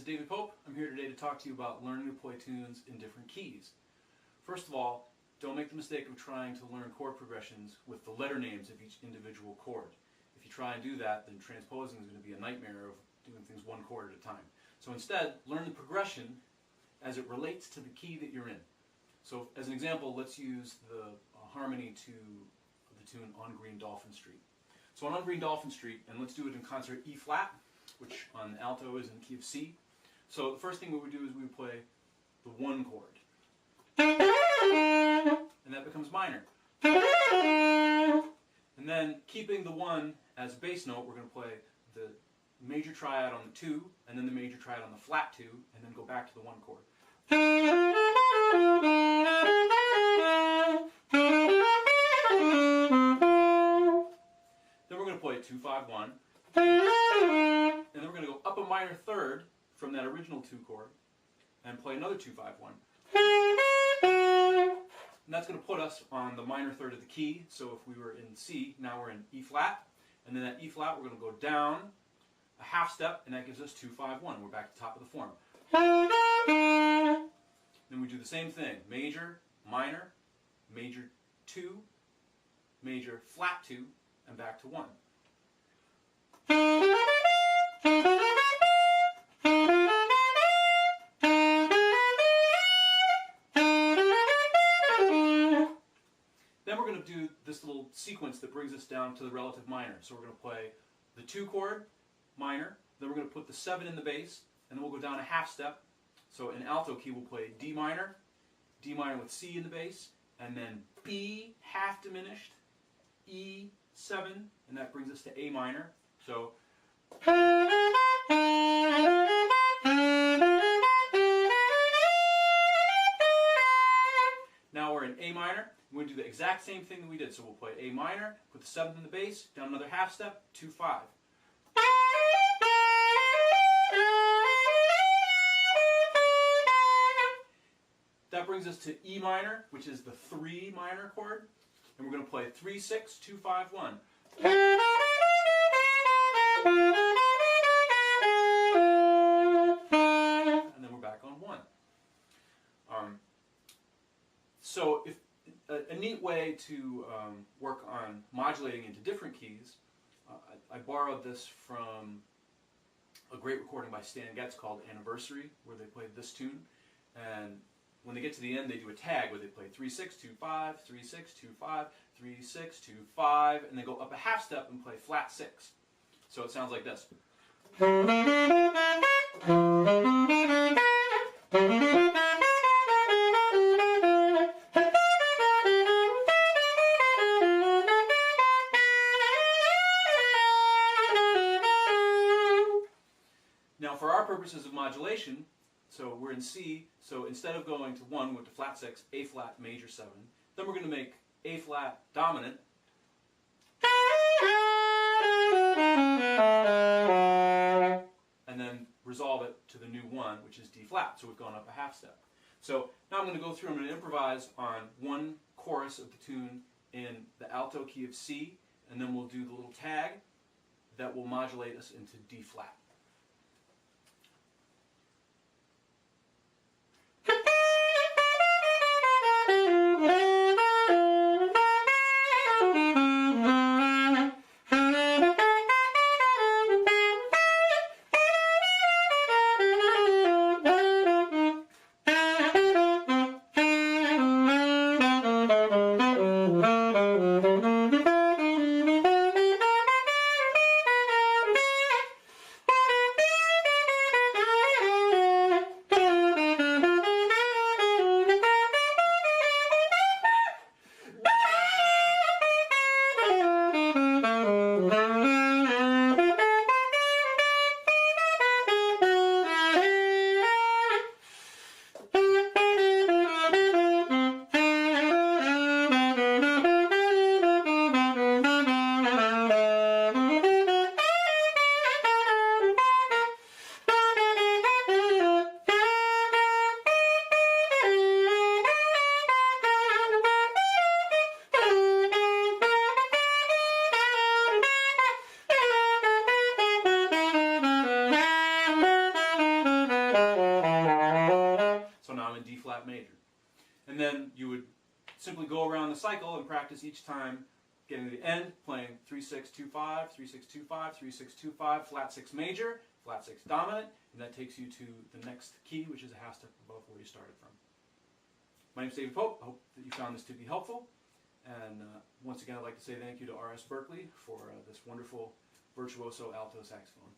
David Pope. I'm here today to talk to you about learning to play tunes in different keys. First of all, don't make the mistake of trying to learn chord progressions with the letter names of each individual chord. If you try and do that, then transposing is going to be a nightmare of doing things one chord at a time. So instead, learn the progression as it relates to the key that you're in. So as an example, let's use the harmony to the tune On Green Dolphin Street. So on Green Dolphin Street, and let's do it in concert E flat, which on the alto is in the key of C. So the first thing we would do is we would play the 1 chord. And that becomes minor. And then keeping the 1 as a bass note, we're going to play the major triad on the 2, and then the major triad on the flat 2, and then go back to the 1 chord. Then we're going to play 2-5-1. And then we're going to go up a minor third from that original 2 chord and play another 2-5-1. And that's going to put us on the minor third of the key. So if we were in C, now we're in E flat. And then at E flat, we're going to go down a half step, and that gives us 2-5-1. We're back to the top of the form. Then we do the same thing. Major, minor, major 2, major flat 2, and back to 1. Then we're going to do this little sequence that brings us down to the relative minor. So we're going to play the 2 chord, minor, then we're going to put the 7 in the bass, and then we'll go down a half step. So in alto key we'll play D minor with C in the bass, and then B half diminished, E7, and that brings us to A minor. So now we're in A minor. We're going to do the exact same thing that we did. So we'll play A minor, put the 7th in the bass, down another half step, 2-5. That brings us to E minor, which is the 3 minor chord. And we're going to play 3-6-2-5-1. And then we're back on 1. So if a neat way to work on modulating into different keys, I borrowed this from a great recording by Stan Getz called Anniversary, where they played this tune. And when they get to the end, they do a tag where they play 3-6-2-5, 3-6-2-5, 3-6-2-5, and they go up a half step and play flat 6. So it sounds like this. Now for our purposes of modulation, so we're in C, so instead of going to 1, we went to flat 6, A flat, major 7. Then we're going to make A flat dominant. And then resolve it to the new 1, which is D flat. So we've gone up a half step. So now I'm going to go through, I'm going to improvise on one chorus of the tune in the alto key of C, and then we'll do the little tag that will modulate us into D flat. simply go around the cycle and practice each time, getting to the end, playing 3-6-2-5, 3-6-2-5, 3-6-2-5, flat 6 major, flat 6 dominant, and that takes you to the next key, which is a half step above where you started from. My name is David Pope. I hope that you found this to be helpful. And once again, I'd like to say thank you to R.S. Berkeley for this wonderful virtuoso alto saxophone.